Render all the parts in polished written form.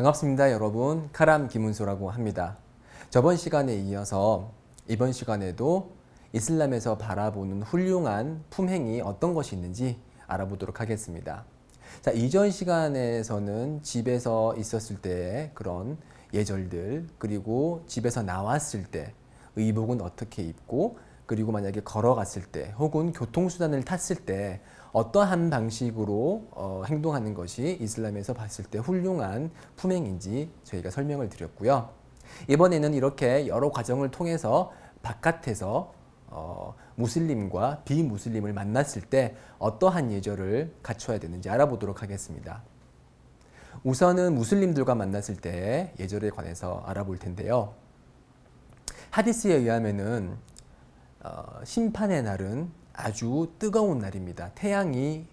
반갑습니다, 여러분. 카람 김은수라고 합니다. 저번 시간에 이어서 이번 시간에도 이슬람에서 바라보는 훌륭한 품행이 어떤 것이 있는지 알아보도록 하겠습니다. 자, 이전 시간에서는 집에서 있었을 때의 그런 예절들, 그리고 집에서 나왔을 때 의복은 어떻게 입고, 그리고 만약에 걸어갔을 때 혹은 교통수단을 탔을 때 어떠한 방식으로 행동하는 것이 이슬람에서 봤을 때 훌륭한 품행인지 저희가 설명을 드렸고요. 이번에는 이렇게 여러 과정을 통해서 바깥에서 무슬림과 비무슬림을 만났을 때 어떠한 예절을 갖춰야 되는지 알아보도록 하겠습니다. 우선은 무슬림들과 만났을 때 예절에 관해서 알아볼 텐데요. 하디스에 의하면은 심판의 날은 아주 뜨거운 날입니다. 태양이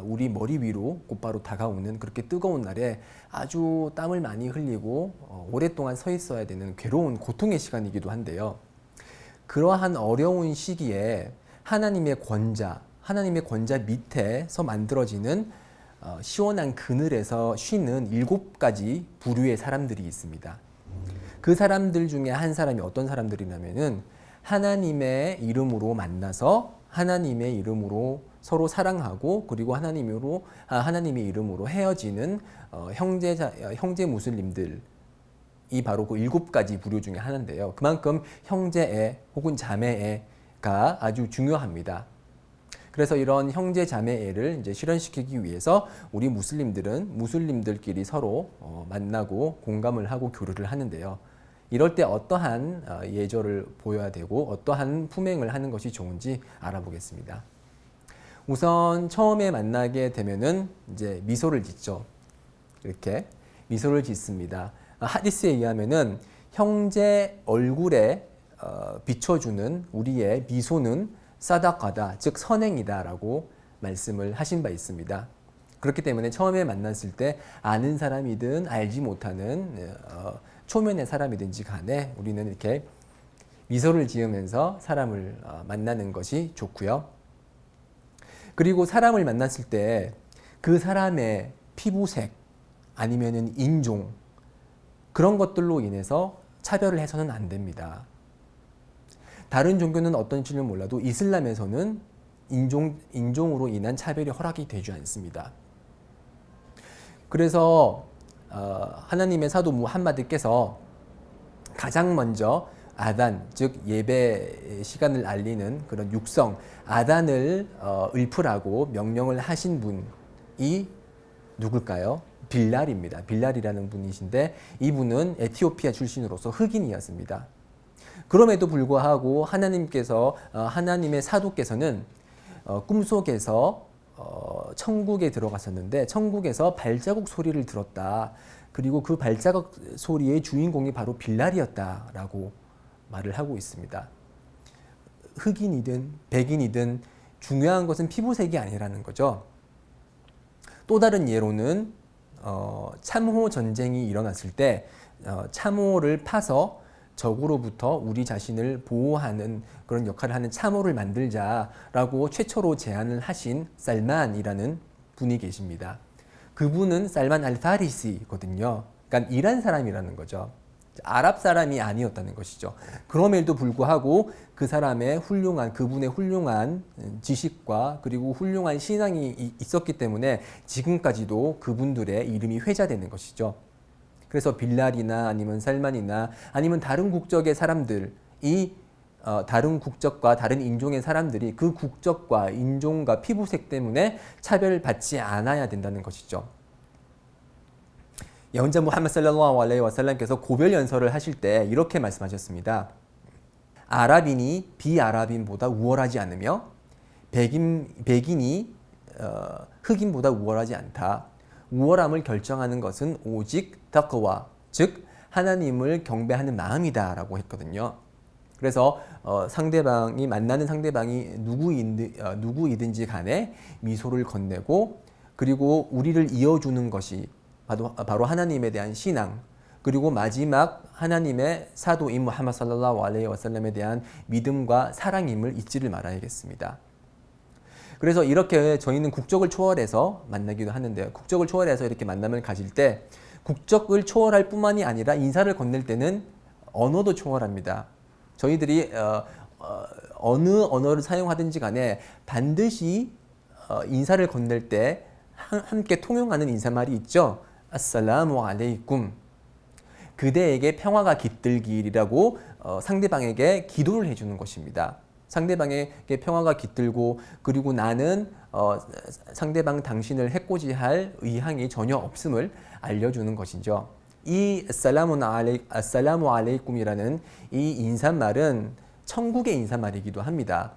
우리 머리 위로 곧바로 다가오는 그렇게 뜨거운 날에 아주 땀을 많이 흘리고 오랫동안 서 있어야 되는 괴로운 고통의 시간이기도 한데요. 그러한 어려운 시기에 하나님의 권자 밑에서 만들어지는 시원한 그늘에서 쉬는 7가지 부류의 사람들이 있습니다. 그 사람들 중에 한 사람이 어떤 사람들이냐면은 하나님의 이름으로 만나서 하나님의 이름으로 서로 사랑하고, 그리고 하나님의 이름으로 헤어지는 형제 무슬림들이 바로 그 7가지 부류 중에 하나인데요. 그만큼 형제애 혹은 자매애가 아주 중요합니다. 그래서 이런 형제 자매애를 이제 실현시키기 위해서 우리 무슬림들끼리 서로 만나고 공감을 하고 교류를 하는데요. 이럴 때 어떠한 예절을 보여야 되고 어떠한 품행을 하는 것이 좋은지 알아보겠습니다. 우선 처음에 만나게 되면은 이제 미소를 짓죠. 이렇게 미소를 짓습니다. 하디스에 의하면은 형제 얼굴에 비춰주는 우리의 미소는 사다카다, 즉 선행이다라고 말씀을 하신 바 있습니다. 그렇기 때문에 처음에 만났을 때 아는 사람이든 알지 못하는 초면의 사람이든지 간에 우리는 이렇게 미소를 지으면서 사람을 만나는 것이 좋고요. 그리고 사람을 만났을 때 그 사람의 피부색 아니면은 인종, 그런 것들로 인해서 차별을 해서는 안 됩니다. 다른 종교는 어떤지는 몰라도 이슬람에서는 인종으로 인한 차별이 허락이 되지 않습니다. 그래서 하나님의 사도 무함마드께서 가장 먼저 아단, 즉 예배 시간을 알리는 그런 육성 아단을 읊으라고 명령을 하신 분이 누굴까요? 빌랄입니다. 빌랄이라는 분이신데 이분은 에티오피아 출신으로서 흑인이었습니다. 그럼에도 불구하고 하나님의 사도께서는 꿈속에서 천국에 들어갔었는데 천국에서 발자국 소리를 들었다. 그리고 그 발자국 소리의 주인공이 바로 빌랄이었다라고 말을 하고 있습니다. 흑인이든 백인이든 중요한 것은 피부색이 아니라는 거죠. 또 다른 예로는 참호 전쟁이 일어났을 때 참호를 파서 적으로부터 우리 자신을 보호하는 그런 역할을 하는 참호를 만들자라고 최초로 제안을 하신 살만이라는 분이 계십니다. 그분은 살만 알파리시거든요. 그러니까 이란 사람이라는 거죠. 아랍 사람이 아니었다는 것이죠. 그럼에도 불구하고 그분의 훌륭한 지식과 그리고 훌륭한 신앙이 있었기 때문에 지금까지도 그분들의 이름이 회자되는 것이죠. 그래서 빌랄이나 아니면 살만이나 아니면 다른 국적의 사람들이 다른 국적과 다른 인종의 사람들이 그 국적과 인종과 피부색 때문에 차별받지 않아야 된다는 것이죠. 예언자 무함마드 살랄라후 알레이히 와살람께서 고별 연설을 하실 때 이렇게 말씀하셨습니다. 아랍인이 비아랍인보다 우월하지 않으며 백인이 흑인보다 우월하지 않다. 우월함을 결정하는 것은 오직 타크와, 즉 하나님을 경배하는 마음이다 라고 했거든요. 그래서 만나는 상대방이 누구이든지 간에 미소를 건네고, 그리고 우리를 이어주는 것이 바로 하나님에 대한 신앙, 그리고 마지막 하나님의 사도인 무함마드 살랄라후 알레이히 와살람에 대한 믿음과 사랑임을 잊지를 말아야겠습니다. 그래서 이렇게 저희는 국적을 초월해서 만나기도 하는데요. 국적을 초월해서 이렇게 만남을 가질 때 국적을 초월할 뿐만이 아니라 인사를 건넬 때는 언어도 초월합니다. 저희들이 어느 언어를 사용하든지 간에 반드시 인사를 건넬 때 함께 통용하는 인사말이 있죠. 아살라무 알레이쿰. 그대에게 평화가 깃들기라고 상대방에게 기도를 해주는 것입니다. 상대방에게 평화가 깃들고 그리고 나는 상대방 당신을 해코지할 의향이 전혀 없음을 알려주는 것이죠. 이 아살라무 알레이쿰이라는 이 인사말은 천국의 인사말이기도 합니다.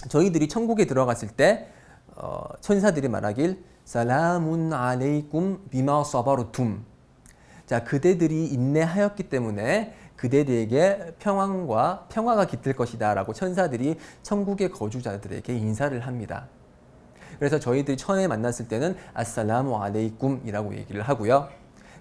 저희들이 천국에 들어갔을 때 천사들이 말하길 살라문 알레이쿰 비마 사바르툼. 자, 그대들이 인내하였기 때문에 그대들에게 평화가 깃들 것이다 라고 천사들이 천국의 거주자들에게 인사를 합니다. 그래서 저희들이 처음에 만났을 때는 아살라무 알레이쿰 이라고 얘기를 하고요.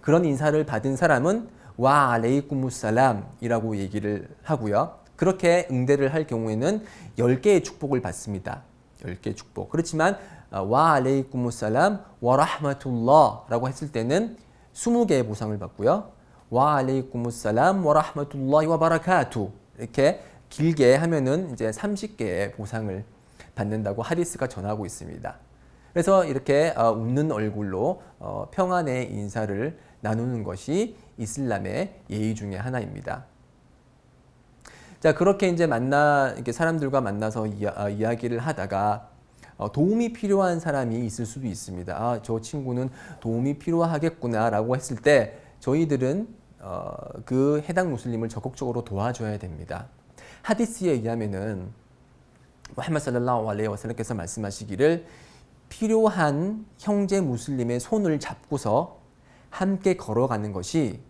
그런 인사를 받은 사람은 와 알레이쿰무살람 이라고 얘기를 하고요. 그렇게 응대를 할 경우에는 10개의 축복을 받습니다. 10개의 축복. 그렇지만 와 알레이쿰무살람 와 라흐마툴라 라고 했을 때는 20개의 보상을 받고요. 와 알레이쿰무살람 와 라흐마툴라히 와 바라카투 이렇게 길게 하면은 이제 30개의 보상을 받는다고 하디스가 전하고 있습니다. 그래서 이렇게 웃는 얼굴로 평안의 인사를 나누는 것이 이슬람의 예의 중에 하나입니다. 자, 그렇게 이제 이렇게 사람들과 만나서 이야기를 하다가 도움이 필요한 사람이 있을 수도 있습니다. 아, 저 친구는 도움이 필요하겠구나라고 했을 때 저희들은 그 해당 무슬림을 적극적으로 도와줘야 됩니다. 하디스에 의하면은 무함마드 살랄라후 알레이히 와살람께서 말씀하시기를 필요한 형제 무슬림의 손을 잡고서 함께 걸어가는 것이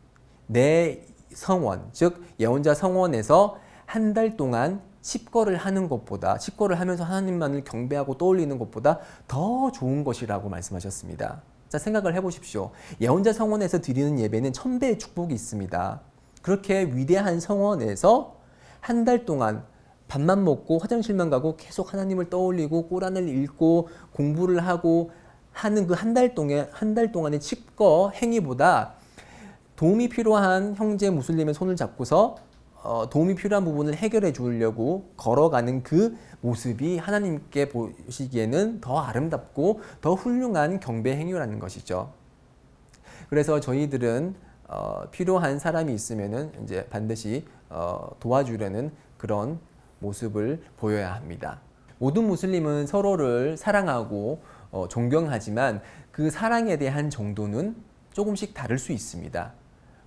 내 성원, 즉 예언자 성원에서 한 달 동안 칩거를 하는 것보다, 칩거를 하면서 하나님만을 경배하고 떠올리는 것보다 더 좋은 것이라고 말씀하셨습니다. 자, 생각을 해보십시오. 예언자 성원에서 드리는 예배는 1000배의 축복이 있습니다. 그렇게 위대한 성원에서 한 달 동안 밥만 먹고 화장실만 가고 계속 하나님을 떠올리고 꾸란을 읽고 공부를 하고 하는 그 한 달 동안의 칩거 행위보다 도움이 필요한 형제 무슬림의 손을 잡고서 도움이 필요한 부분을 해결해 주려고 걸어가는 그 모습이 하나님께 보시기에는 더 아름답고 더 훌륭한 경배 행위라는 것이죠. 그래서 저희들은 필요한 사람이 있으면은 이제 반드시 도와주려는 그런 모습을 보여야 합니다. 모든 무슬림은 서로를 사랑하고 존경하지만 그 사랑에 대한 정도는 조금씩 다를 수 있습니다.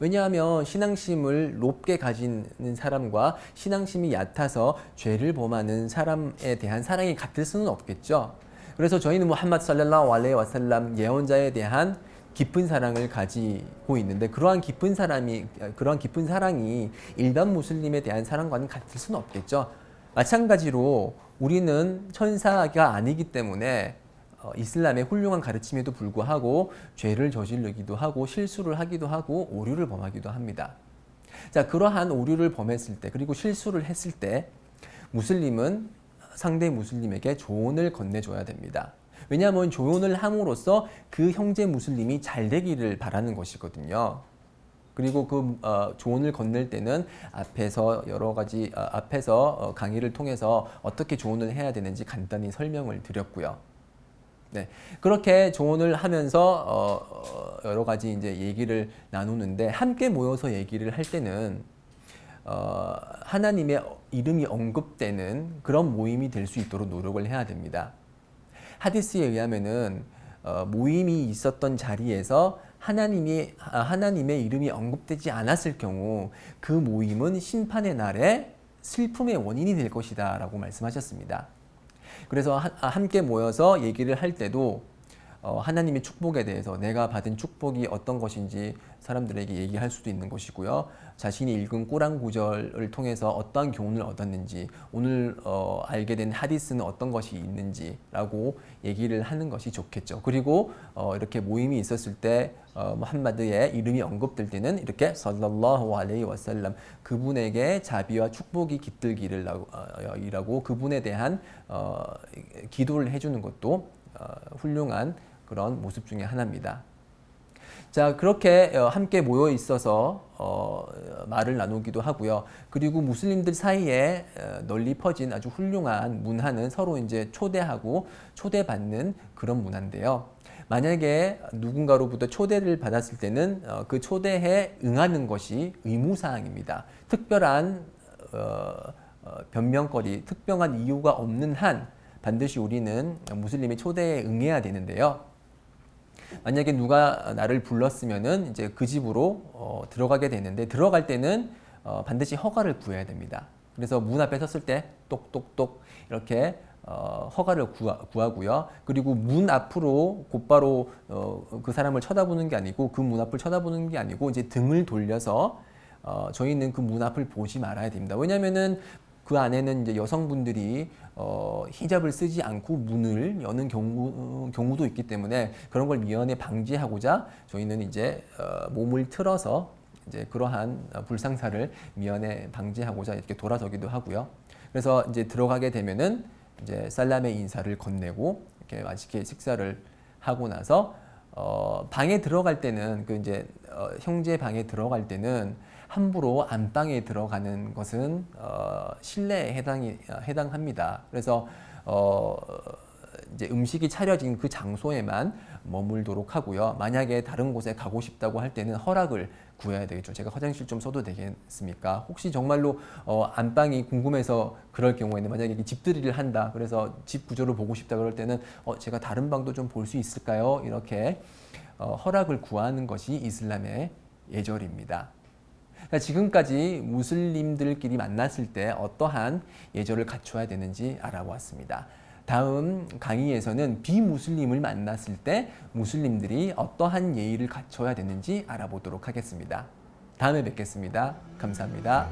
왜냐하면 신앙심을 높게 가지는 사람과 신앙심이 얕아서 죄를 범하는 사람에 대한 사랑이 같을 수는 없겠죠. 그래서 저희는 무함마드 살랄라후 알레이히 와살람 예언자에 대한 깊은 사랑을 가지고 있는데 그러한 깊은 사랑이 일반 무슬림에 대한 사랑과는 같을 수는 없겠죠. 마찬가지로 우리는 천사가 아니기 때문에 이슬람의 훌륭한 가르침에도 불구하고 죄를 저지르기도 하고 실수를 하기도 하고 오류를 범하기도 합니다. 자, 그러한 오류를 범했을 때 그리고 실수를 했을 때 무슬림은 상대 무슬림에게 조언을 건네줘야 됩니다. 왜냐하면 조언을 함으로써 그 형제 무슬림이 잘 되기를 바라는 것이거든요. 그리고 그 조언을 건넬 때는 앞에서 강의를 통해서 어떻게 조언을 해야 되는지 간단히 설명을 드렸고요. 네, 그렇게 조언을 하면서 여러 가지 이제 얘기를 나누는데 함께 모여서 얘기를 할 때는 하나님의 이름이 언급되는 그런 모임이 될 수 있도록 노력을 해야 됩니다. 하디스에 의하면은 모임이 있었던 자리에서 하나님의 이름이 언급되지 않았을 경우 그 모임은 심판의 날에 슬픔의 원인이 될 것이다 라고 말씀하셨습니다. 그래서 함께 모여서 얘기를 할 때도 하나님의 축복에 대해서 내가 받은 축복이 어떤 것인지 사람들에게 얘기할 수도 있는 것이고요. 자신이 읽은 꾸란 구절을 통해서 어떠한 교훈을 얻었는지 오늘 알게 된 하디스는 어떤 것이 있는지라고 얘기를 하는 것이 좋겠죠. 그리고 이렇게 모임이 있었을 때 무함마드의 이름이 언급될 때는 이렇게 살랄라후 알레이히 와살람 그분에게 자비와 축복이 깃들기를 이라고 그분에 대한 기도를 해주는 것도 훌륭한 그런 모습 중에 하나입니다. 자, 그렇게 함께 모여 있어서 말을 나누기도 하고요. 그리고 무슬림들 사이에 널리 퍼진 아주 훌륭한 문화는 서로 이제 초대하고 초대받는 그런 문화인데요. 만약에 누군가로부터 초대를 받았을 때는 그 초대에 응하는 것이 의무사항입니다. 특별한 변명거리, 특별한 이유가 없는 한 반드시 우리는 무슬림의 초대에 응해야 되는데요. 만약에 누가 나를 불렀으면은 이제 그 집으로 들어가게 되는데, 들어갈 때는 반드시 허가를 구해야 됩니다. 그래서 문 앞에 섰을 때 똑똑똑 이렇게 허가를 구하고요. 그리고 문 앞으로 곧바로 그 사람을 쳐다보는 게 아니고, 그 문 앞을 쳐다보는 게 아니고 이제 등을 돌려서 저희는 그 문 앞을 보지 말아야 됩니다. 왜냐하면은 그 안에는 이제 여성분들이 히잡을 쓰지 않고 문을 여는 경우도 있기 때문에 그런 걸 미연에 방지하고자 저희는 이제 몸을 틀어서 이제 그러한 불상사를 미연에 방지하고자 이렇게 돌아서기도 하고요. 그래서 이제 들어가게 되면은 이제 살람의 인사를 건네고 이렇게 맛있게 식사를 하고 나서 방에 들어갈 때는 그 이제 형제 방에 들어갈 때는 함부로 안방에 들어가는 것은 실내에 해당합니다. 그래서 이제 음식이 차려진 그 장소에만 머물도록 하고요. 만약에 다른 곳에 가고 싶다고 할 때는 허락을 구해야 되겠죠. 제가 화장실 좀 써도 되겠습니까? 혹시 정말로 안방이 궁금해서 그럴 경우에는, 만약에 집들이를 한다, 그래서 집 구조를 보고 싶다 그럴 때는 제가 다른 방도 좀 볼 수 있을까요? 이렇게 허락을 구하는 것이 이슬람의 예절입니다. 지금까지 무슬림들끼리 만났을 때 어떠한 예절을 갖춰야 되는지 알아보았습니다. 다음 강의에서는 비무슬림을 만났을 때 무슬림들이 어떠한 예의를 갖춰야 되는지 알아보도록 하겠습니다. 다음에 뵙겠습니다. 감사합니다.